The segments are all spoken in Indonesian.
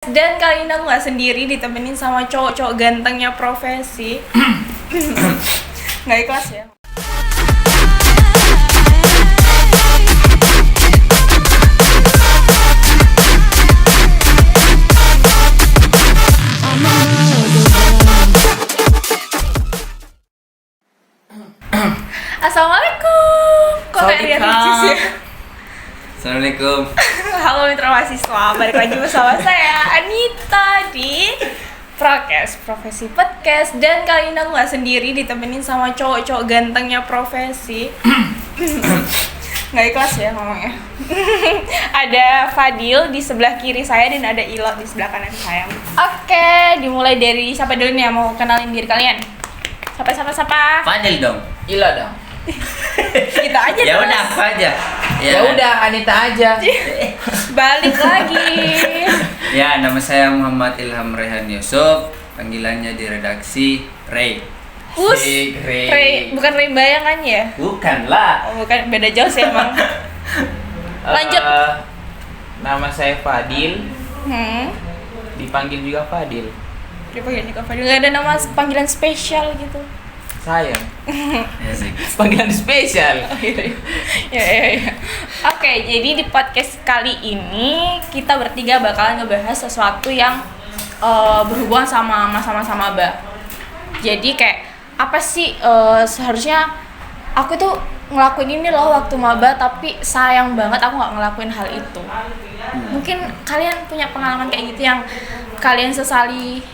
Dan kali ini aku gak sendiri, ditemenin sama cowok-cowok gantengnya profesi. Gak ikhlas ya. Assalamualaikum. Kok kayak Rian Ricis ya? Assalamualaikum. Halo mitra mahasiswa, balik lagi bersama saya Anita di Prokes, Profesi Podcast. Dan kali ini aku gak sendiri, ditemenin sama cowok-cowok gantengnya profesi. Gak ikhlas ya ngomongnya. Ada Fadil di sebelah kiri saya dan ada Ilo di sebelah kanan saya. Oke, dimulai dari siapa dulu nih yang mau kenalin diri kalian? Siapa? Fadil dong. Ila dong. Kita aja Ya terus. udah, apa aja. Ya udah, Anita aja. Balik lagi. Ya, nama saya Muhammad Ilham Rehan Yusuf. Panggilannya di redaksi Ray. Us, Ray. Ray, bukan Ray bayangan ya? Bukan lah. Oh, bukan, beda jauh sih emang. Lanjut. Nama saya Fadil, Dipanggil dipanggil juga Fadil. juga Fadil. Gak ada nama panggilan spesial gitu. Sayang. Ya sih. Panggilan spesial. Ya. Oke, jadi di podcast kali ini kita bertiga bakalan ngebahas sesuatu yang berhubungan sama masa-masa maba. Jadi kayak apa sih seharusnya aku tuh ngelakuin ini loh waktu maba, tapi sayang banget aku nggak ngelakuin hal itu. Mungkin kalian punya pengalaman kayak gitu yang kalian sesali,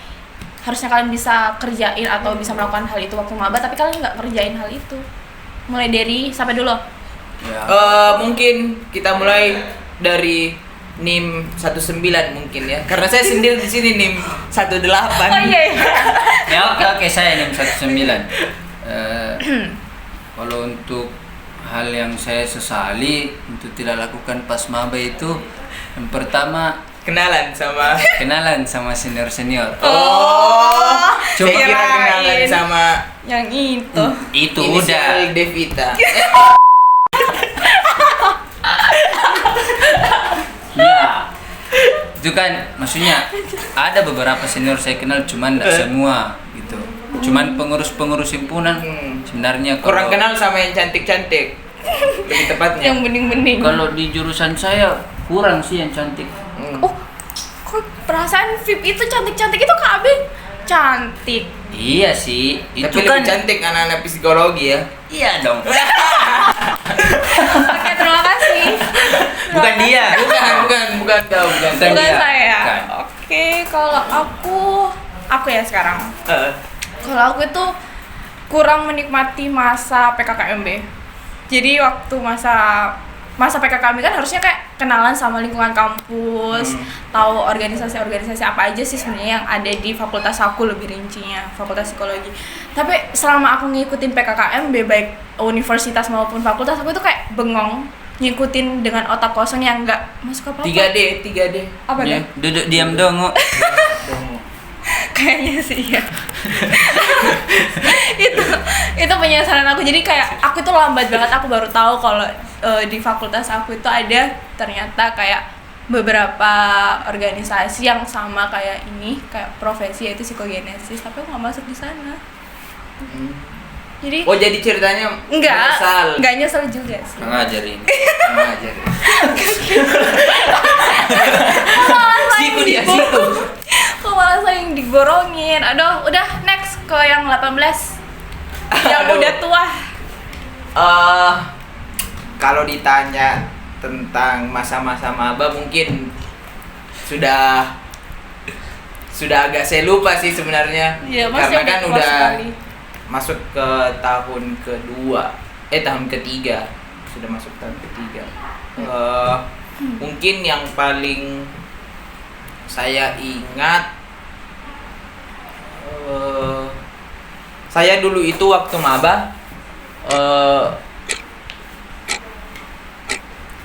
harusnya kalian bisa kerjain atau bisa melakukan hal itu waktu maba, tapi kalian nggak kerjain hal itu. Mulai dari siapa dulu? Ya. Mungkin kita mulai dari NIM 19 mungkin ya. Karena saya sendiri di sini NIM 18. Oh iya. Ya oke, saya NIM 19. Kalau untuk hal yang saya sesali untuk tidak lakukan pas maba itu, yang pertama Kenalan sama senior-senior. Oh. Coba Saya kira kenalan kirain. sama Yang itu. Itu inisial udah. Devita. Ya. Itu kan maksudnya ada beberapa senior saya kenal, cuman tidak semua gitu. Cuman pengurus-pengurus himpunan sebenarnya Kurang kenal sama yang cantik-cantik. Lebih tepatnya. Yang bening-bening. Kalau di jurusan saya kurang sih yang cantik. Oh, kok perasaan VIP itu cantik-cantik itu KB cantik. Iya sih, itu Tapi kan. lebih cantik anak-anak psikologi ya. Iya dong. Oke, terima kasih. Bukan dia. Bukan kau, bukan. Bukan. Bukan dia. saya. Bukan. Oke, kalau aku ya sekarang. Kalau aku itu kurang menikmati masa PKKMB. Jadi waktu masa PKKMB kan harusnya kayak kenalan sama lingkungan kampus, tahu organisasi-organisasi apa aja sih sebenarnya yang ada di fakultas aku, lebih rincinya Fakultas Psikologi. Tapi selama aku ngikutin PKKMB baik universitas maupun fakultas, aku itu kayak bengong ngikutin dengan otak kosong yang nggak masuk apa-apa. 3D. Apa Ya, tuh? duduk diam dong. Kayaknya sih ya. itu penyesalan aku. Jadi kayak aku tuh lambat banget, aku baru tahu kalau di fakultas aku itu ada ternyata kayak beberapa organisasi yang sama kayak ini, kayak profesi, yaitu psikogenesis, tapi aku nggak masuk di sana. Jadi Oh, jadi ceritanya menyesal. nggak nyesel juga sih. Ngajarin. Ngajar. Siku dia, siku. Kok malah saya yang digorongin. Aduh, udah next ke yang 18 yang Aduh. udah tua. Kalau ditanya tentang masa-masa maba mungkin sudah agak saya lupa sih sebenarnya. Iya, masih karena kan tua udah sekali. masuk ke tahun kedua, tahun ketiga, sudah masuk tahun ketiga. Mungkin yang paling saya ingat, saya dulu itu waktu maba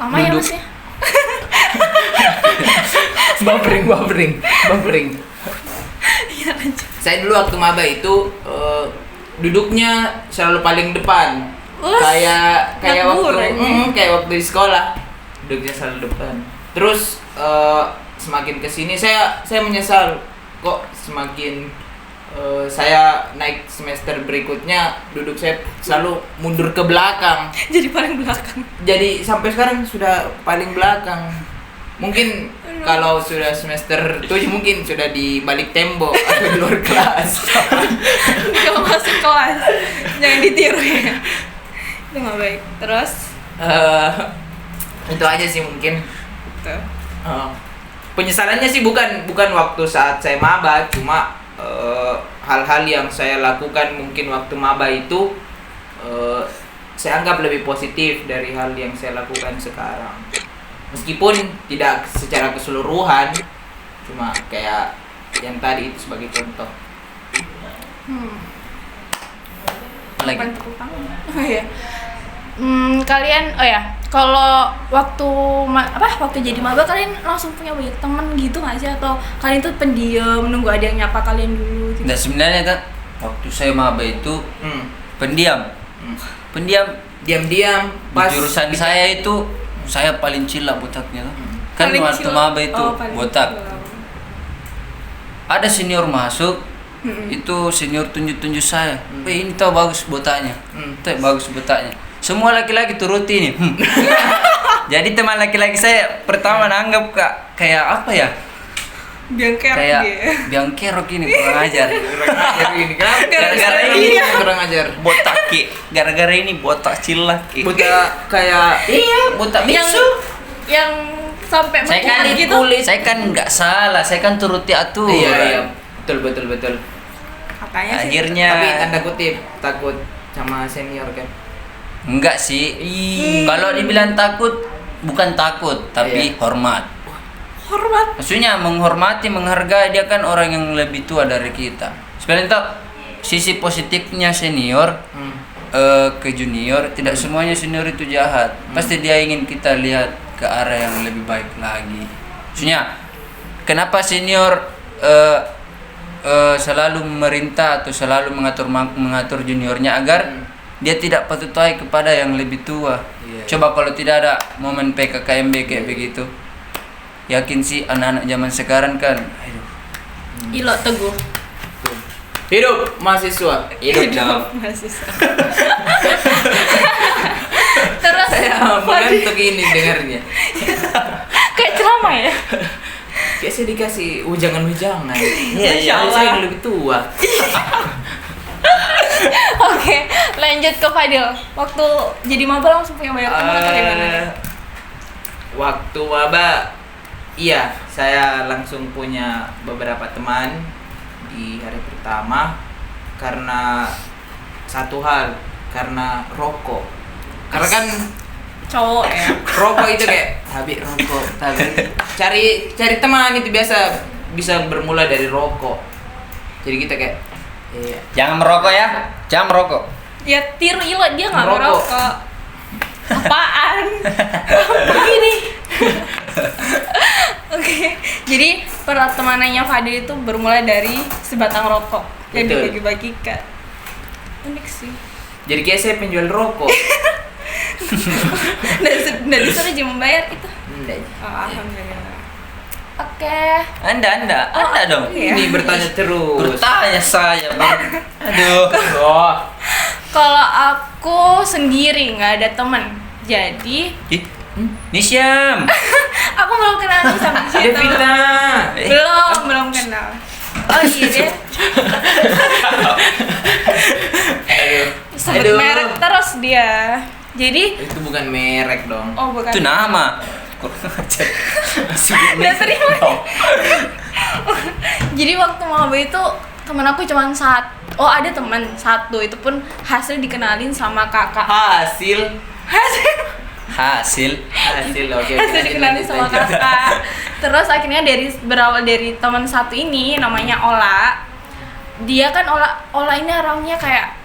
Lama ya duduk. Mas ya? buffering. Iya, lanjut. Saya dulu waktu maba itu duduknya selalu paling depan. Us, Kayak anak waktu guru. kayak waktu di sekolah, duduknya selalu depan. Terus semakin kesini saya menyesal kok semakin saya naik semester berikutnya duduk saya selalu mundur ke belakang. Jadi paling belakang. Jadi sampai sekarang sudah paling belakang. Mungkin kalau sudah semester 7 mungkin sudah di balik tembok atau di luar kelas. Gak masuk kelas. Jangan ditiru ya. Itu gak baik. Terus Itu aja sih mungkin. tuh. Penyesalannya sih bukan waktu saat saya maba, cuma hal-hal yang saya lakukan mungkin waktu maba itu saya anggap lebih positif dari hal yang saya lakukan sekarang. Meskipun tidak secara keseluruhan, cuma kayak yang tadi itu sebagai contoh. Lagi. Bukan tepuk tangan. Oh iya. Kalian kalau waktu waktu jadi maba kalian langsung punya banyak teman gitu nggak sih, atau kalian tuh pendiam nunggu ada yang nyapa kalian dulu gitu? Nah sebenarnya kan waktu saya maba itu pendiam. Diam-diam Di jurusan saya itu saya paling cilak botaknya tuh. Kan Paling waktu cilak. maba itu Paling botak. cilak. Ada senior masuk, itu senior tunjuk-tunjuk saya. Ini tau bagus botaknya. Tuh bagus botaknya. Semua laki-laki turuti nih. Jadi teman laki-laki saya pertama nanggap kayak apa ya? Biangker Kayak dia. biangkerok ini kurang ajar. ini kenapa? Gara-gara ini ini kurang ajar. botak ki. Gara-gara ini botak cilak ki. Buta kayak botak yang bisu. yang sampai Saya kan mengkulit gitu. saya kan nggak salah, saya kan turuti aturan. Iya, betul. Katanya sih. Akhirnya Tapi tanda kutip takut sama senior kan. enggak sih. Kalau dibilang takut, bukan takut, tapi hormat. Hormat. Maksudnya menghormati, menghargai, dia kan orang yang lebih tua dari kita. Sebenarnya tahu sisi positifnya senior ke junior, tidak semuanya senior itu jahat. Pasti dia ingin kita lihat ke arah yang lebih baik lagi. Maksudnya kenapa senior selalu memerintah atau selalu mengatur juniornya agar dia tidak patuhi kepada yang lebih tua. Coba kalau tidak ada momen PKKMB kayak begitu, yakin sih anak-anak zaman sekarang kan, aduh. Ilo teguh. Hidup mahasiswa. Mahasiswa. Terus Saya mengantuk ini dengarnya. kayak ceramah ya. Kayak saya dikasih ujangan-ujangan. Iya, Masya Allah. Saya yang lebih tua. Oke, lanjut ke Fadil. Waktu jadi maba langsung punya banyak teman atau gimana? Waktu maba, iya, saya langsung punya beberapa teman di hari pertama karena satu hal, karena rokok. Karena kan Cowok ya. rokok itu kayak habis rokok, cari teman itu biasa bisa bermula dari rokok. Jadi kita kayak iya. Jangan merokok ya, jangan merokok. Ya tiru Ilo, dia nggak Merokok. merokok. Apaan? Begini. Oke, jadi pertemanannya Fadil itu bermula dari sebatang rokok yang Betul. dibagi-bagikan. Unik sih. Jadi kayak saya penjual rokok. Dan disuruh aja membayar itu. Enggak. Oh, alhamdulillah. Oke. Anda dong. Iya. Ini bertanya terus. Bertanya saya, Bang. Aduh. Oh. Kalau aku sendiri nggak ada teman, jadi Ih, Nisyam. aku belum kenal nih sama situ. Devita. Belum kenal. Oh iya deh. Sebut Aduh. merek terus dia. Jadi, Itu bukan merek dong. oh bukan. Itu nama. Nggak terima. Jadi waktu maba itu teman aku cuma ada teman satu, itu pun hasil dikenalin sama kakak. Hasil. Hasil. Oke. Hasil dikenalin sama kakak. Terus akhirnya berawal dari teman satu ini namanya Ola. Dia kan Ola ini orangnya kayak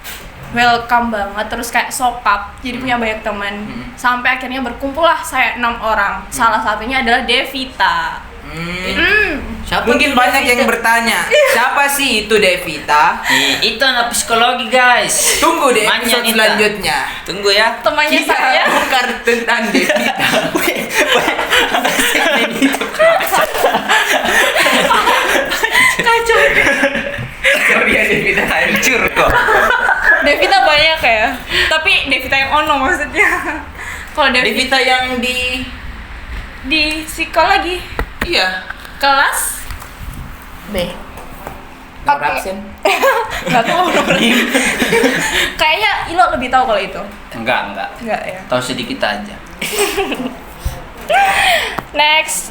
welcome banget, terus kayak sokap, jadi punya banyak teman. Sampai akhirnya berkumpul lah saya 6 orang. Salah satunya adalah Devita. Siapa Mungkin itu banyak Devita? yang bertanya, siapa sih itu Devita? Itu anak psikologi guys. Tunggu deh Temannya episode Nita. selanjutnya. Tunggu ya. Temannya Kita saya. bongkar tentang Devita. Kacau. Sorry ya Devita. Hancur kok. Devita banyak ya. Tapi Devita yang ono maksudnya. Kalau Devita Devita yang di di psikologi iya kelas B. nomor Oke. absen. Nggak tahu nomornya. Kayaknya Ilo lebih tahu kalau itu. Enggak. Enggak ya. Tahu sedikit aja. Next,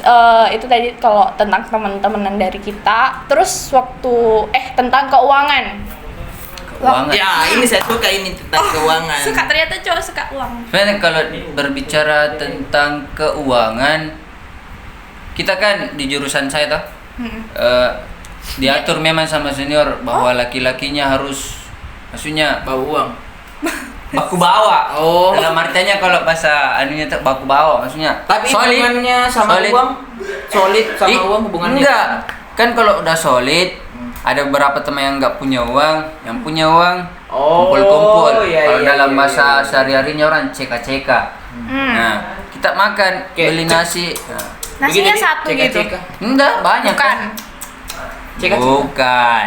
itu tadi kalau tentang teman-temanan dari kita. Terus waktu tentang keuangan. Keuangan. Ya, ini saya suka ini tentang keuangan. Suka ternyata cowok suka uang. Sebenarnya kalau berbicara tentang keuangan, kita kan di jurusan saya toh, diatur memang sama senior bahwa laki-lakinya harus, maksudnya Bawa uang. baku bawa. Oh. Dalam artinya kalau bahasa anunya tuh baku bawa, maksudnya Tapi hubungannya sama solid. uang? Solid sama Ih, uang hubungannya? enggak. Kan kalau udah solid, ada beberapa teman yang nggak punya uang, yang punya uang Oh, kumpul-kumpul. iya, Kalau iya, dalam iya, bahasa iya. sehari-harinya orang ceka-ceka. Nah, kita makan Kayak beli nasi. Nah, Nasinya Begini, satu gitu. ceka-ceka. enggak banyak Bukan. kan? Ceka-ceka. Bukan.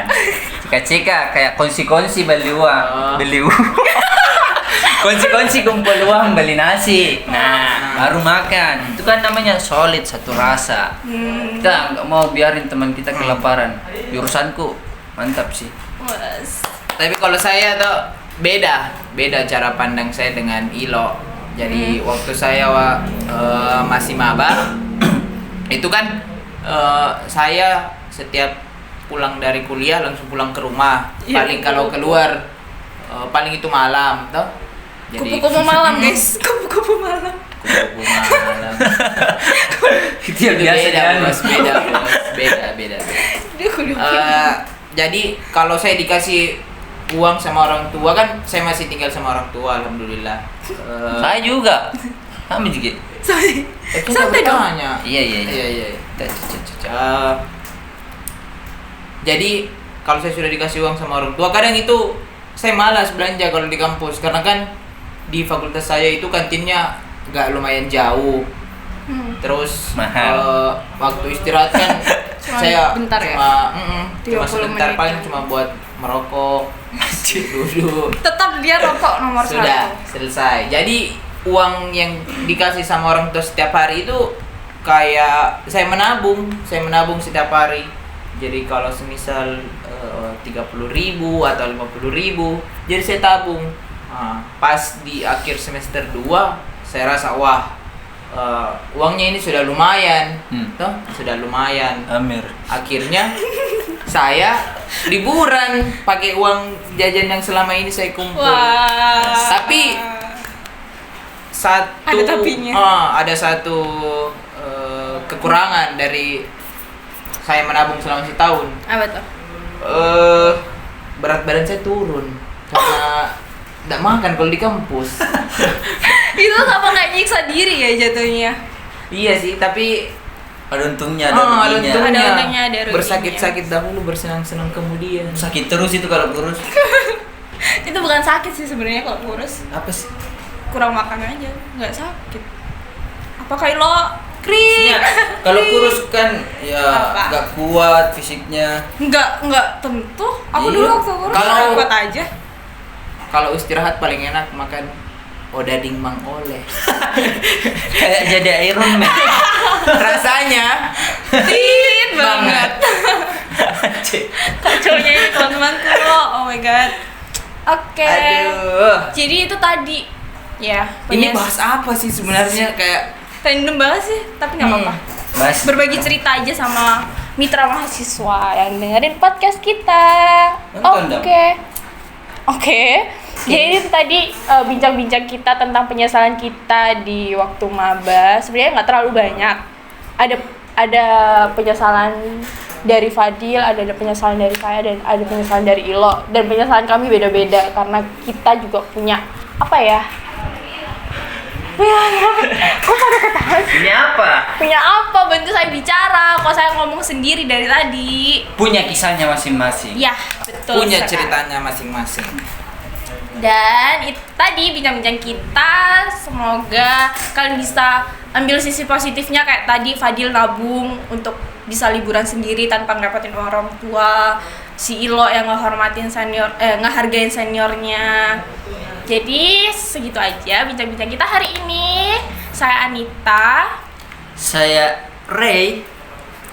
Ceka-ceka kayak konsi-konsi beli uang, Oh. beli uang. Konsi-konsi kumpul uang beli nasi. Nah, baru makan. Itu kan namanya solid satu rasa. Kita nggak mau biarin teman kita kelaparan. Jurusanku mantap sih. Wes. Tapi kalau saya tuh beda cara pandang saya dengan Ilo. Jadi waktu saya masih maba, itu kan saya setiap pulang dari kuliah langsung pulang ke rumah. Iya, Paling kalau keluar paling itu malam, toh. Kupu-kupu malam, guys. Kupu-kupu malam. Kupu-kupu malam. Itu yang biasa beda, kan. bos, beda. Duh. Jadi kalau saya dikasih uang sama orang tua kan, saya masih tinggal sama orang tua, alhamdulillah. Saya juga. Kami juga. Santai dong. Tanya. Iya. Jadi kalau saya sudah dikasih uang sama orang tua, kadang itu saya malas belanja kalau di kampus karena kan di fakultas saya itu kantinnya nggak lumayan jauh. Terus Mahal. waktu istirahat kan Cuma saya bentar ya? cuma 30 sebentar, menit. paling cuma buat merokok, duduk. Tetap dia rokok nomor Sudah 1. selesai. Jadi uang yang dikasih sama orang tua setiap hari itu kayak saya menabung setiap hari. Jadi kalau semisal 30.000 atau 50.000, jadi saya tabung. Nah, pas di akhir semester 2 saya rasa wah, uangnya ini sudah lumayan, toh sudah lumayan. Amir. Akhirnya saya liburan pakai uang jajan yang selama ini saya kumpul. Wah. Tapi satu Ada tapinya. ada satu kekurangan dari saya menabung selama setahun. Apa tuh? Berat badan saya turun karena tidak makan kalau di kampus. Itu apa nggak nyiksa diri ya jatuhnya? Iya sih, tapi Ada untungnya, ada ada ruginya. untungnya. Ada untungnya, ada ruginya. Bersakit-sakit dahulu, bersenang-senang kemudian. Sakit terus itu kalau kurus. Itu bukan sakit sih sebenarnya kalau kurus. Apa sih? Kurang makan aja, nggak sakit. Apakah lo krik? Ya, kalau kurus kan ya Apa? nggak kuat fisiknya. Nggak tentu. Aku Iya. dulu waktu kurus Kalau- kuat aja. Kalau istirahat paling enak makan odading Mang Oleh. Kayak jadi Iron Man. Rasanya Tit banget. Cek. Kacaunya ini teman-temanku. Oh my god. Oke. aduh. Jadi itu tadi ya. Ini bahas apa sih sebenarnya, kayak random banget sih, tapi nggak apa-apa. Mas. Berbagi cerita aja sama mitra mahasiswa yang dengerin podcast kita. Nonton dong. Oke. Jadi itu tadi bincang-bincang kita tentang penyesalan kita di waktu maba. Sebenarnya nggak terlalu banyak. Ada penyesalan dari Fadil, ada penyesalan dari saya, dan ada penyesalan dari Ilo. Dan penyesalan kami beda-beda karena kita juga punya apa ya? Kok pada ketawa? Punya apa? Punya apa? Bantu saya bicara. Kok saya ngomong sendiri dari tadi? Punya kisahnya masing-masing. Ya, betul. Punya sekali. ceritanya masing-masing. Dan itu tadi bincang-bincang kita, semoga kalian bisa ambil sisi positifnya kayak tadi Fadil nabung untuk bisa liburan sendiri tanpa ngerepotin orang tua, si Ilo yang ngehargain seniornya. Jadi segitu aja bincang-bincang kita hari ini. Saya Anita, Saya Ray.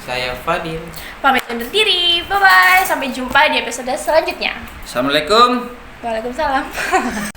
Saya Fadil. pamit undur diri. Bye bye, sampai jumpa di episode selanjutnya. Assalamualaikum. Waalaikumsalam.